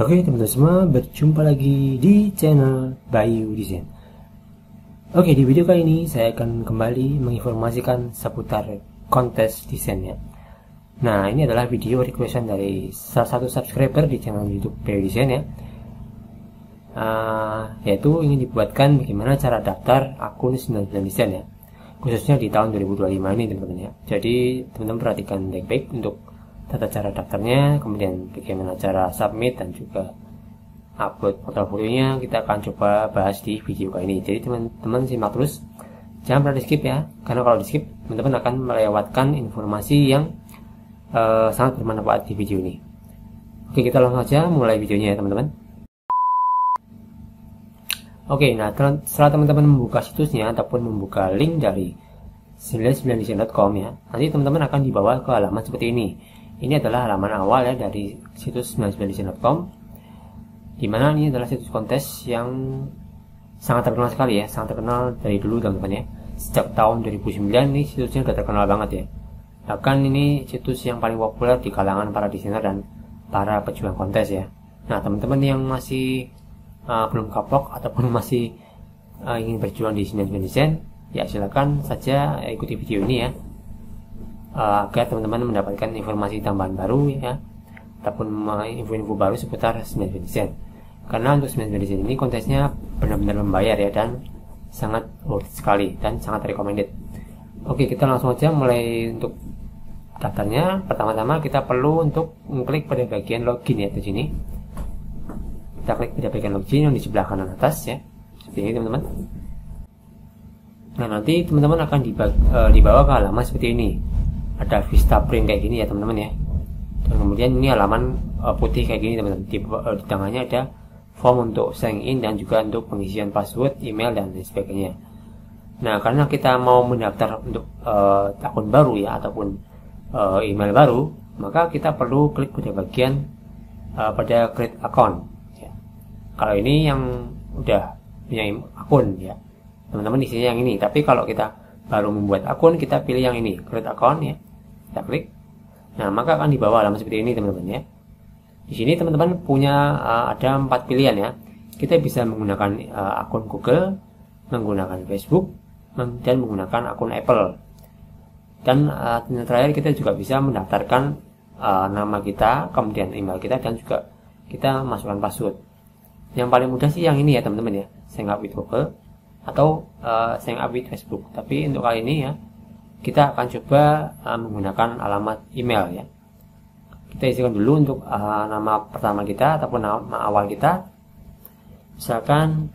Oke teman-teman semua, berjumpa lagi di channel Bayu Desain. Oke, di video kali ini saya akan kembali menginformasikan seputar kontes desainnya. Nah, ini adalah video requestan dari salah satu subscriber di channel YouTube Bayu Desain ya. Yaitu ingin dibuatkan bagaimana cara daftar akun 99 Desain ya, khususnya di tahun 2025 ini teman-teman ya. Jadi teman-teman perhatikan baik-baik untuk tata cara daftarnya, kemudian bagaimana cara submit dan juga upload portofolionya. Kita akan coba bahas di video kali ini. Jadi teman-teman simak terus, jangan pernah di skip ya, karena kalau di skip teman-teman akan melewatkan informasi yang sangat bermanfaat di video ini. Oke, kita langsung saja mulai videonya ya teman-teman. Oke, nah setelah teman-teman membuka situsnya ataupun membuka link dari 99desain.com ya, nanti teman-teman akan dibawa ke halaman seperti ini. Ini adalah halaman awal ya dari situs 99desain.com, dimana ini adalah situs kontes yang sangat terkenal sekali ya, sangat terkenal dari dulu teman-teman ya. Sejak tahun 2009 ini situsnya sudah terkenal banget ya. Bahkan ini situs yang paling populer di kalangan para desainer dan para pejuang kontes ya. Nah, teman-teman yang masih belum kapok ataupun masih ingin berjuang di 99 Desain, ya silakan saja ikuti video ini ya, agar teman-teman mendapatkan informasi tambahan baru ya, ataupun info-info baru seputar 99 Desain. Karena untuk 99 Desain ini kontesnya benar-benar membayar ya, dan sangat worth sekali dan sangat recommended. Oke, kita langsung aja mulai untuk daftarnya. Pertama-tama kita perlu untuk mengklik pada bagian login ya di sini. Kita klik pada bagian login yang di sebelah kanan atas ya, seperti ini teman-teman. Nah, nanti teman-teman akan dibawa ke halaman seperti ini. Ada Vista Print kayak gini ya teman-teman ya. Dan kemudian ini halaman putih kayak gini teman-teman. Di tengahnya ada form untuk sign in dan juga untuk pengisian password, email dan lain sebagainya. Nah, karena kita mau mendaftar untuk akun baru ya, ataupun email baru, maka kita perlu klik pada bagian pada create account ya. Kalau ini yang udah punya akun ya teman-teman, isinya yang ini. Tapi kalau kita baru membuat akun, kita pilih yang ini, create account ya. Kita klik. Nah, maka akan dibawa halaman seperti ini teman-teman ya. Di sini teman-teman punya ada 4 pilihan ya. Kita bisa menggunakan akun Google, menggunakan Facebook, dan menggunakan akun Apple. Dan terakhir kita juga bisa mendaftarkan nama kita, kemudian email kita, dan juga kita masukkan password. Yang paling mudah sih yang ini ya teman-teman ya, sign up with Google atau sign up with Facebook. Tapi untuk kali ini ya, kita akan coba menggunakan alamat email ya. Kita isikan dulu untuk nama pertama kita ataupun nama awal kita. Misalkan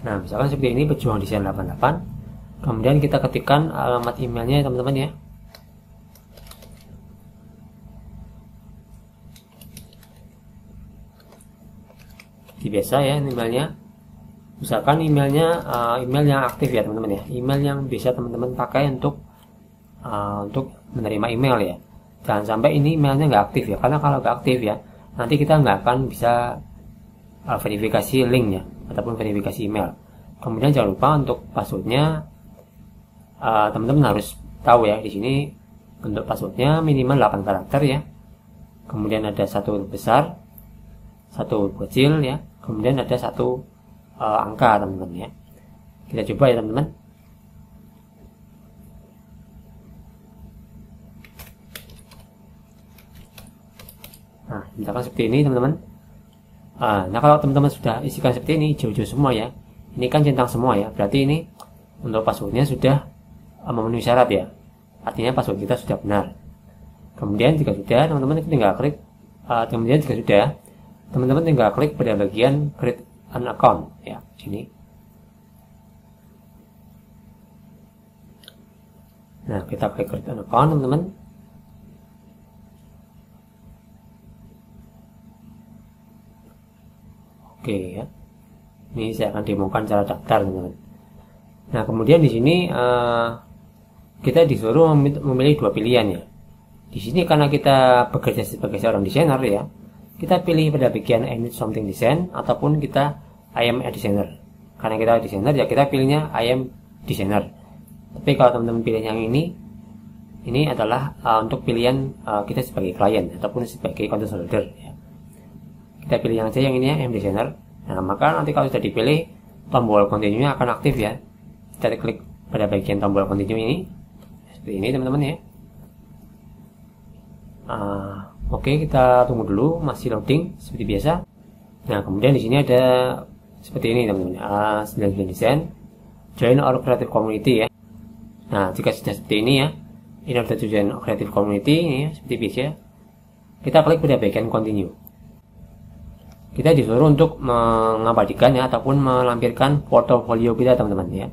misalkan seperti ini, Pejuang Desain 88. Kemudian kita ketikkan alamat emailnya ya teman-teman ya. Biasa ya emailnya, misalkan emailnya email yang aktif ya teman-teman ya, email yang bisa teman-teman pakai untuk menerima email ya. Jangan sampai ini emailnya nggak aktif ya, karena kalau nggak aktif ya nanti kita nggak akan bisa verifikasi link ya ataupun verifikasi email. Kemudian jangan lupa untuk passwordnya, teman-teman harus tahu ya, di sini untuk passwordnya minimal 8 karakter ya. Kemudian ada satu huruf besar, satu huruf kecil ya, kemudian ada satu angka teman-teman ya. Kita coba ya teman-teman. Nah, misalkan seperti ini teman-teman. Nah, kalau teman-teman sudah isikan seperti ini, hijau-hijau semua ya, ini kan centang semua ya, berarti ini untuk passwordnya sudah memenuhi syarat ya, artinya password kita sudah benar. Kemudian jika sudah, teman-teman tinggal klik, kemudian jika sudah, teman-teman tinggal klik pada bagian create an account ya, sini. Nah, kita klik create an account teman-teman. Oke ya, ini saya akan demokan cara daftar teman-teman. Nah, kemudian di sini kita disuruh memilih 2 pilihan ya. Di sini karena kita bekerja sebagai seorang desainer ya, kita pilih pada bagian I need something design, ataupun kita I am a designer. Karena kita desainer ya, kita pilihnya I am designer. Tapi kalau teman-teman pilih yang ini adalah untuk pilihan kita sebagai klien ataupun sebagai content holder ya. Kita pilih yang aja yang ini ya, M Designer. Nah, maka nanti kalau sudah dipilih, tombol continue akan aktif ya. Kita klik pada bagian tombol continue ini seperti ini teman-teman ya. Oke, kita tunggu dulu, masih loading seperti biasa. Nah, kemudian di sini ada seperti ini teman-teman, 99 design, join our creative community ya. Nah, jika sudah seperti ini ya, in order to join creative community ini ya, seperti biasa, kita klik pada bagian continue. Kita disuruh untuk mengabadikan ya ataupun melampirkan portofolio kita teman-teman ya.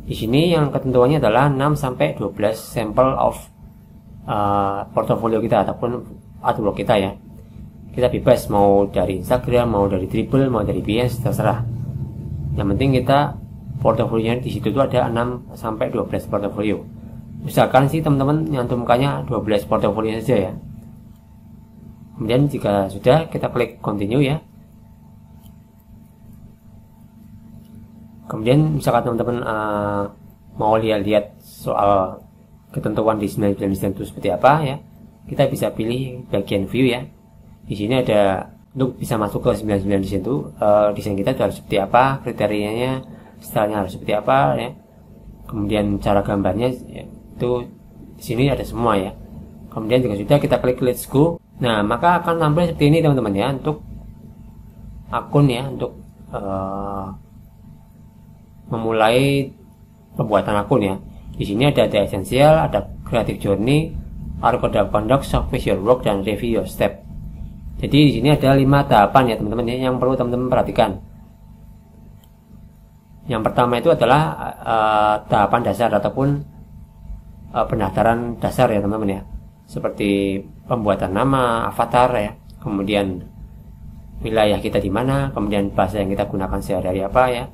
Di sini yang ketentuannya adalah 6 sampai 12 sampel of portofolio kita ataupun artwork kita ya. Kita bebas mau dari Instagram, mau dari Dribble, mau dari Behance, terserah. Yang penting kita portofolionya di situ tuh ada 6 sampai 12 portofolio. Usahakan sih teman-teman nyantumkannya 12 portofolio saja ya. Kemudian jika sudah, kita klik continue ya. Kemudian misalkan teman-teman mau lihat soal ketentuan di 99 design itu seperti apa ya, kita bisa pilih bagian view ya. Di sini ada untuk bisa masuk ke 99 design itu, desain kita itu harus seperti apa, kriterianya, stylenya harus seperti apa ya. Kemudian cara gambarnya ya, itu di sini ada semua ya. Kemudian jika sudah, kita klik let's go. Nah, maka akan tampil seperti ini teman-teman ya, untuk akun ya, untuk memulai pembuatan akun ya. Di sini ada essential, ada creative journey, our code of conduct, showcase your work, dan review your step. Jadi di sini ada 5 tahapan ya teman-teman ya, yang perlu teman-teman perhatikan. Yang pertama itu adalah tahapan dasar ataupun pendaftaran dasar ya teman-teman ya, seperti pembuatan nama, avatar ya, kemudian wilayah kita di mana, kemudian bahasa yang kita gunakan sehari-hari apa ya.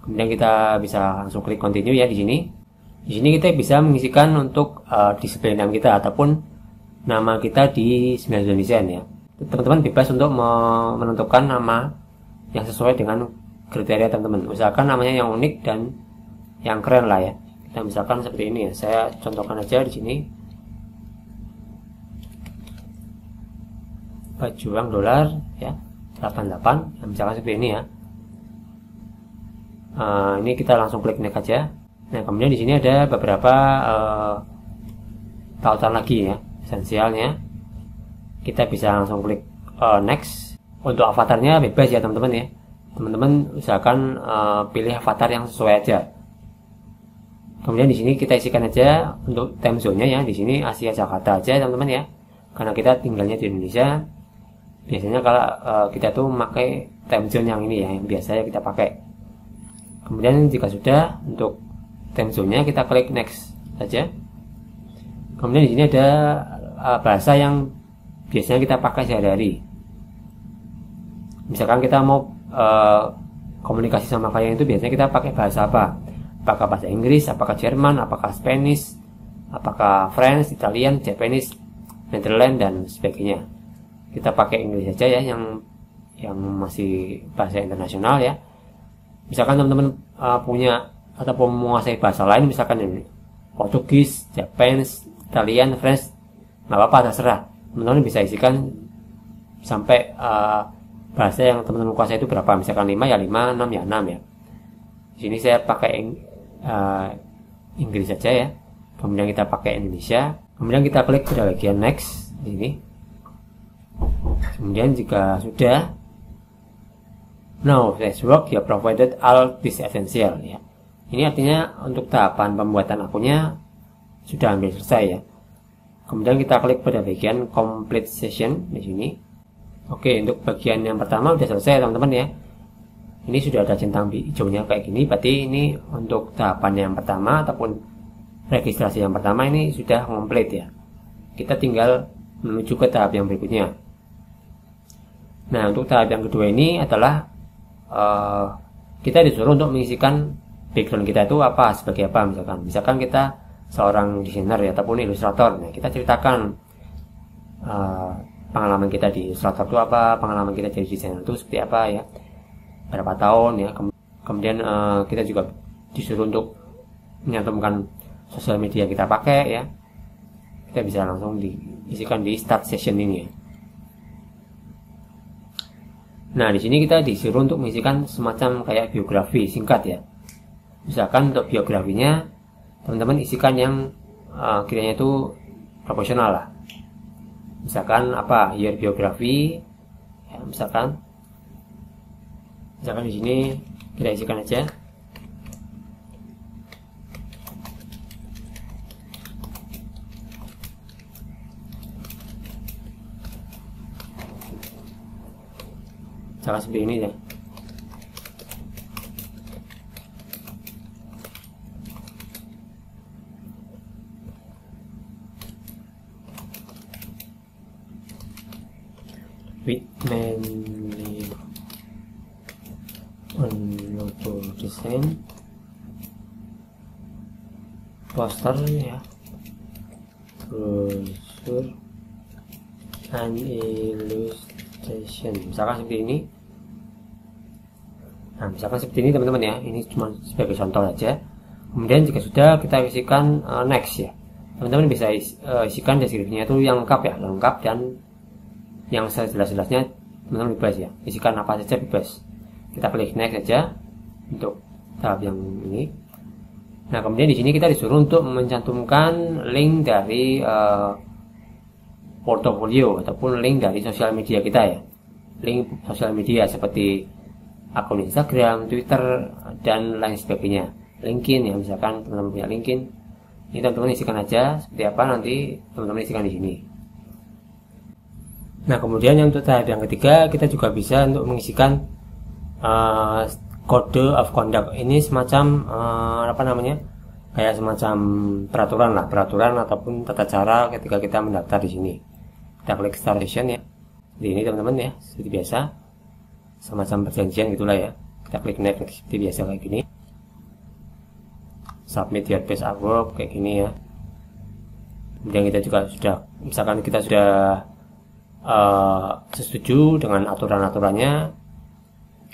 Kemudian kita bisa langsung klik continue ya di sini. Di sini kita bisa mengisikan untuk display name kita ataupun nama kita di 99 design ya. Teman-teman bebas untuk menentukan nama yang sesuai dengan kriteria teman-teman. Usahakan namanya yang unik dan yang keren lah ya. Kita misalkan seperti ini ya. Saya contohkan aja di sini. Pejuang dolar ya 88 ya, misalkan seperti ini ya. Ini kita langsung klik next aja. Nah, kemudian di sini ada beberapa tautan lagi ya, esensialnya. Kita bisa langsung klik next. Untuk avatarnya bebas ya teman-teman ya. Teman-teman usahakan pilih avatar yang sesuai aja. Kemudian di sini kita isikan aja untuk time zone-nya ya. Di sini Asia Jakarta aja teman-teman ya. Karena kita tinggalnya di Indonesia. Biasanya kalau kita tuh memakai time zone yang ini ya, yang biasanya kita pakai. Kemudian jika sudah, untuk time zone-nya kita klik next saja. Kemudian di sini ada bahasa yang biasanya kita pakai sehari-hari. Misalkan kita mau komunikasi sama klien itu biasanya kita pakai bahasa apa? Apakah bahasa Inggris, apakah Jerman, apakah Spanish, apakah French, Italian, Japanese, Netherlands, dan sebagainya. Kita pakai Inggris saja ya, yang masih bahasa internasional ya. Misalkan teman-teman punya ataupun menguasai bahasa lain, misalkan ini Portugis, Japanese, Italian, French, nggak apa-apa, terserah. Teman-teman bisa isikan sampai bahasa yang teman-teman kuasai itu berapa. Misalkan 5 ya 5, 6 ya 6 ya. Di sini saya pakai Inggris saja ya. Kemudian kita pakai Indonesia. Kemudian kita klik pada bagian next di sini. Kemudian jika sudah, now let's work, you provided all this essential ya. Ini artinya untuk tahapan pembuatan akunnya sudah hampir selesai ya. Kemudian kita klik pada bagian complete session di sini. Oke, untuk bagian yang pertama sudah selesai teman-teman ya. Ini sudah ada centang hijaunya kayak gini, berarti ini untuk tahapan yang pertama ataupun registrasi yang pertama ini sudah komplit ya. Kita tinggal menuju ke tahap yang berikutnya. Nah, untuk tahap yang kedua ini adalah kita disuruh untuk mengisikan background kita itu apa, sebagai apa. Misalkan kita seorang desainer ya, ataupun ilustrator. Nah, kita ceritakan pengalaman kita di ilustrator itu apa, pengalaman kita jadi desainer itu seperti apa ya, berapa tahun ya. Kemudian kita juga disuruh untuk menyantumkan sosial media kita pakai ya, kita bisa langsung diisikan di start session ini ya. Nah, di sini kita disuruh untuk mengisikan semacam kayak biografi singkat ya. Misalkan untuk biografinya teman-teman isikan yang kiranya itu proporsional lah. Misalkan apa, your biography ya, misalkan di sini kita isikan aja. Misalkan seperti ini ya. With mainly on logo design, poster ya, brochure, and illustration. Misalkan seperti ini. Nah, misalkan seperti ini teman-teman ya. Ini cuma sebagai contoh saja. Kemudian jika sudah, kita isikan next ya. Teman-teman bisa isikan deskripsinya itu yang lengkap ya, lengkap dan yang sejelas-jelasnya teman-teman bebas ya, isikan apa saja bebas. Kita klik next saja untuk tahap yang ini. Nah, kemudian di sini kita disuruh untuk mencantumkan link dari portofolio ataupun link dari sosial media kita ya, link sosial media seperti akun Instagram, Twitter, dan lain sebagainya. LinkedIn ya, misalkan teman-teman punya LinkedIn, ini teman-teman isikan aja seperti apa, nanti teman-teman isikan di sini. Nah, kemudian yang untuk tahap yang ketiga, kita juga bisa untuk mengisikan code of conduct. Ini semacam kayak semacam peraturan ataupun tata cara ketika kita mendaftar di sini. Kita klik start session ya. Di ini teman-teman ya, seperti biasa, semacam perjanjian gitulah ya. Kita klik next seperti biasa kayak gini. Submit your best artwork kayak gini ya. Kemudian kita juga sudah, misalkan kita sudah setuju dengan aturan-aturannya,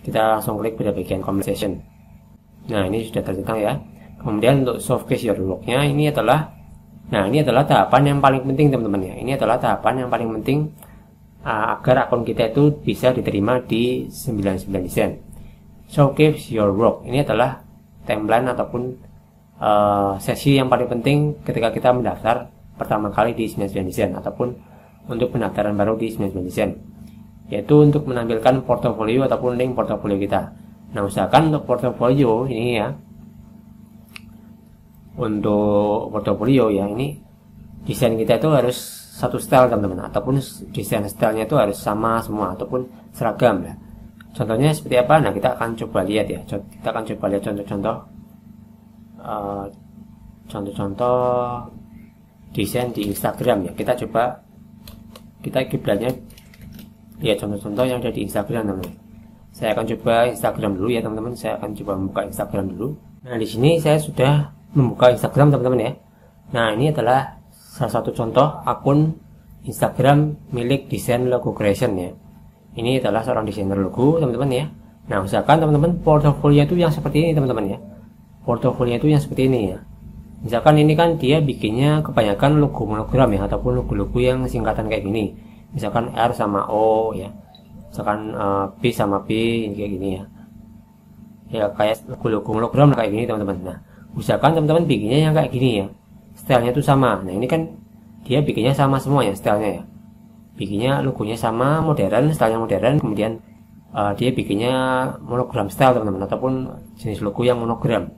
kita langsung klik pada bagian conversation. Nah, ini sudah tertentang ya. Kemudian untuk showcase your work-nya, ini adalah tahapan yang paling penting teman-teman ya. Ini adalah tahapan yang paling penting agar akun kita itu bisa diterima di 99 Design. Showcase your work, ini adalah timeline ataupun sesi yang paling penting ketika kita mendaftar pertama kali di 99 Design ataupun untuk pendaftaran baru di 99 Design, yaitu untuk menampilkan portofolio ataupun link portofolio kita. Nah, usahakan untuk portofolio ini ya, untuk portofolio ya, ini desain kita itu harus satu style teman-teman, ataupun desain stylenya itu harus sama semua ataupun seragam ya. Contohnya seperti apa? Nah, kita akan coba lihat ya. Kita akan coba lihat contoh-contoh desain di Instagram ya. Kita kiblatnya ya, contoh-contoh yang ada di Instagram teman-teman. Saya akan coba Instagram dulu ya teman-teman. Saya akan coba membuka Instagram dulu. Nah, di sini saya sudah membuka Instagram teman-teman ya. Nah, ini adalah salah satu contoh akun Instagram milik desain logo creation ya. Ini adalah seorang desainer logo teman-teman ya. Nah, usahakan teman-teman portofolio itu yang seperti ini teman-teman ya. Portofolio itu yang seperti ini ya. Misalkan ini kan dia bikinnya kebanyakan logo monogram ya, ataupun logo-logo yang singkatan kayak gini. Misalkan R sama O ya. Misalkan B sama B ini kayak gini ya. Ya kayak logo-logo monogram kayak gini teman-teman. Nah, usahakan teman-teman bikinnya yang kayak gini ya. Stylenya itu sama. Nah, ini kan dia bikinnya sama semua ya stylenya ya. Bikinnya logonya sama, modern, stylenya modern, kemudian dia bikinnya monogram style teman-teman, ataupun jenis logo yang monogram.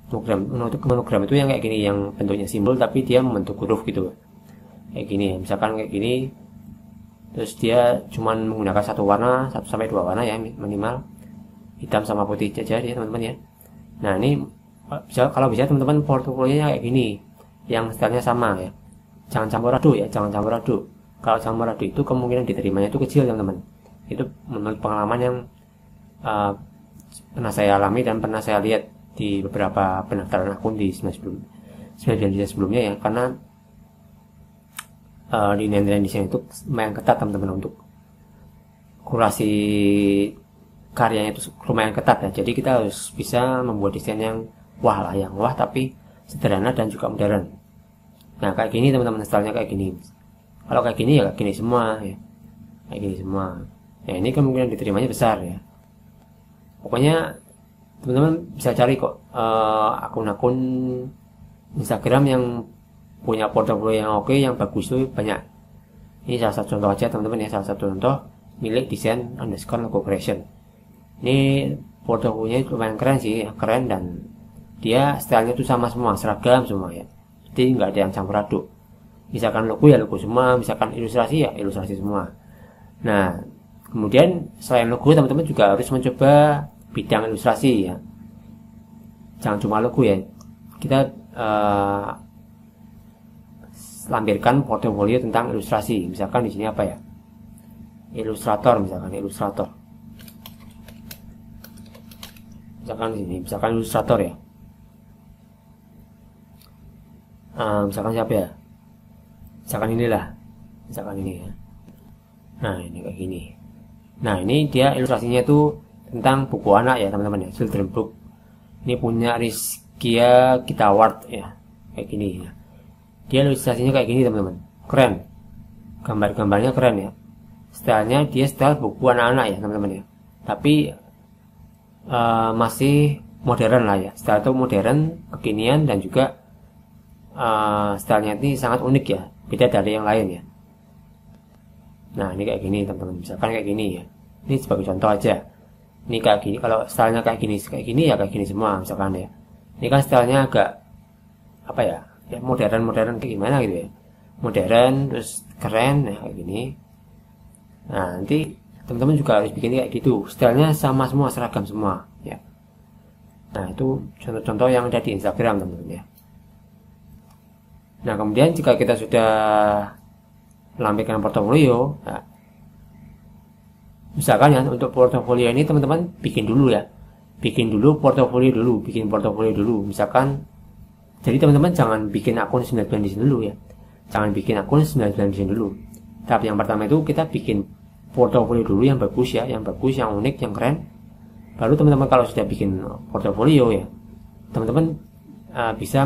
Monogram itu yang kayak gini, yang bentuknya simbol tapi dia membentuk huruf gitu kayak gini ya. Misalkan kayak gini, terus dia cuman menggunakan satu warna, 1 sampai 2 warna ya minimal, hitam sama putih aja dia teman-teman ya. Nah, ini kalau bisa teman-teman portofolionya kayak gini, yang stylenya sama ya. Jangan campur aduk ya, jangan campur aduk. Kalau campur aduk itu kemungkinan diterimanya itu kecil teman-teman. Itu menurut pengalaman yang pernah saya alami dan pernah saya lihat di beberapa pendaftaran akun di 99 Design sebelumnya ya. Karena di 99 Design itu lumayan ketat teman-teman, untuk kurasi karyanya itu lumayan ketat ya. Jadi kita harus bisa membuat desain yang wah lah, yang wah tapi sederhana dan juga modern. Nah kayak gini teman-teman, stylenya kayak gini. Kalau kayak gini ya kayak gini semua ya, kayak gini semua. Ya ini kemungkinan diterimanya besar ya. Pokoknya teman-teman bisa cari kok akun-akun Instagram yang punya portofolio yang oke, yang bagus tuh banyak. Ini salah satu contoh aja teman-teman ya, salah satu contoh milik desain_logo creation. Ini portofolionya lumayan keren sih, keren, dan dia stylenya tuh sama semua, seragam semua ya. Jadi nggak ada yang campur aduk. Misalkan logo ya logo semua, misalkan ilustrasi ya ilustrasi semua. Nah, kemudian selain logo teman-teman juga harus mencoba bidang ilustrasi ya. Jangan cuma logo ya. Kita lampirkan portofolio tentang ilustrasi. Misalkan di sini apa ya? Ilustrator, misalkan ilustrator. Misalkan di sini, misalkan ilustrator ya. Misalkan siapa ya? Misalkan inilah, misalkan ini ya. Nah ini kayak gini. Nah ini dia ilustrasinya itu tentang buku anak ya teman-teman ya, children book. Ini punya Rizkia Kitaward ya, kayak gini ya. Dia ilustrasinya kayak gini teman-teman, keren. Gambar-gambarnya keren ya. Stylenya dia style buku anak-anak ya teman-teman ya. Tapi masih modern lah ya. Style itu modern, kekinian, dan juga stylenya ini sangat unik ya, beda dari yang lain ya. Nah ini kayak gini teman-teman, misalkan kayak gini ya. Ini sebagai contoh aja. Ini kayak gini, kalau stylenya kayak gini ya kayak gini semua misalkan ya. Ini kan stylenya agak apa ya, ya modern kayak gimana gitu ya. Modern terus keren ya kayak gini. Nah nanti teman-teman juga harus bikin kayak gitu, stylenya sama semua, seragam semua ya. Nah itu contoh-contoh yang ada di Instagram teman-teman ya. Nah kemudian jika kita sudah melampirkan portofolio, nah, misalkan ya untuk portofolio ini teman-teman bikin dulu ya, bikin portofolio dulu. Misalkan, jadi teman-teman jangan bikin akun 99 desain dulu ya, jangan bikin akun 99 desain dulu. Tahap yang pertama itu kita bikin portofolio dulu yang bagus ya, yang bagus, yang unik, yang keren. Baru teman-teman kalau sudah bikin portofolio ya, teman-teman bisa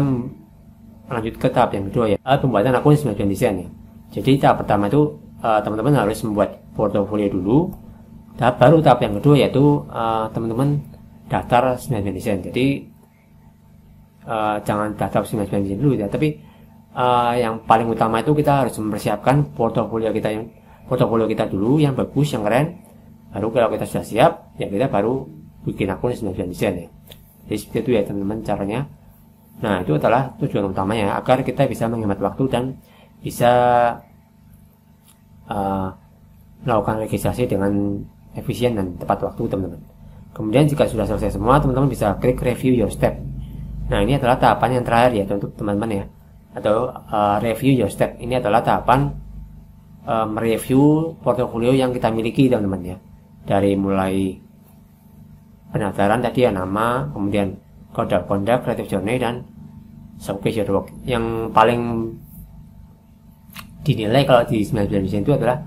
lanjut ke tahap yang kedua ya, pembuatan akun 99 desain ya. Jadi tahap pertama itu teman-teman harus membuat portofolio dulu. Tahap yang kedua yaitu teman-teman daftar 99 desain. Jadi jangan daftar 99 desain dulu ya, tapi yang paling utama itu kita harus mempersiapkan portofolio kita dulu yang bagus, yang keren. Baru kalau kita sudah siap ya kita baru bikin akun 99 desain ya. Jadi seperti itu ya teman-teman caranya. Nah itu adalah tujuan utamanya, agar kita bisa menghemat waktu dan bisa melakukan registrasi dengan efisien dan tepat waktu teman-teman. Kemudian jika sudah selesai semua, teman-teman bisa klik review your step. Nah ini adalah tahapan yang terakhir ya untuk teman-teman ya, atau review your step. Ini adalah tahapan mereview portofolio yang kita miliki teman-teman ya, dari mulai pendaftaran tadi ya, nama, kemudian code of conduct, creative journey, dan showcase your work. Yang paling dinilai kalau di 99 desain itu adalah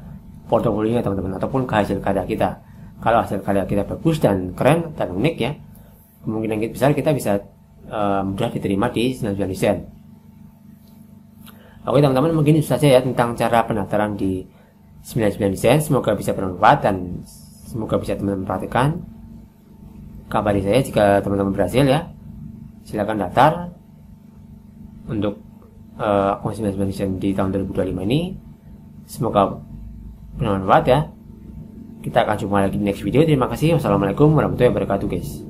portofolionya teman-teman, ataupun hasil karya kita. Kalau hasil karya kita bagus dan keren dan unik ya, kemungkinan besar kita bisa mudah diterima di 99 desain. Oke teman-teman, mungkin itu saja ya tentang cara pendaftaran di 99 desain. Semoga bisa bermanfaat dan semoga bisa teman-teman perhatikan. Kabari saya jika teman-teman berhasil ya. Silakan daftar untuk akun 99 desain di tahun 2025 ini. Semoga bermanfaat ya. Kita akan jumpa lagi di next video. Terima kasih. Wassalamualaikum warahmatullahi wabarakatuh guys.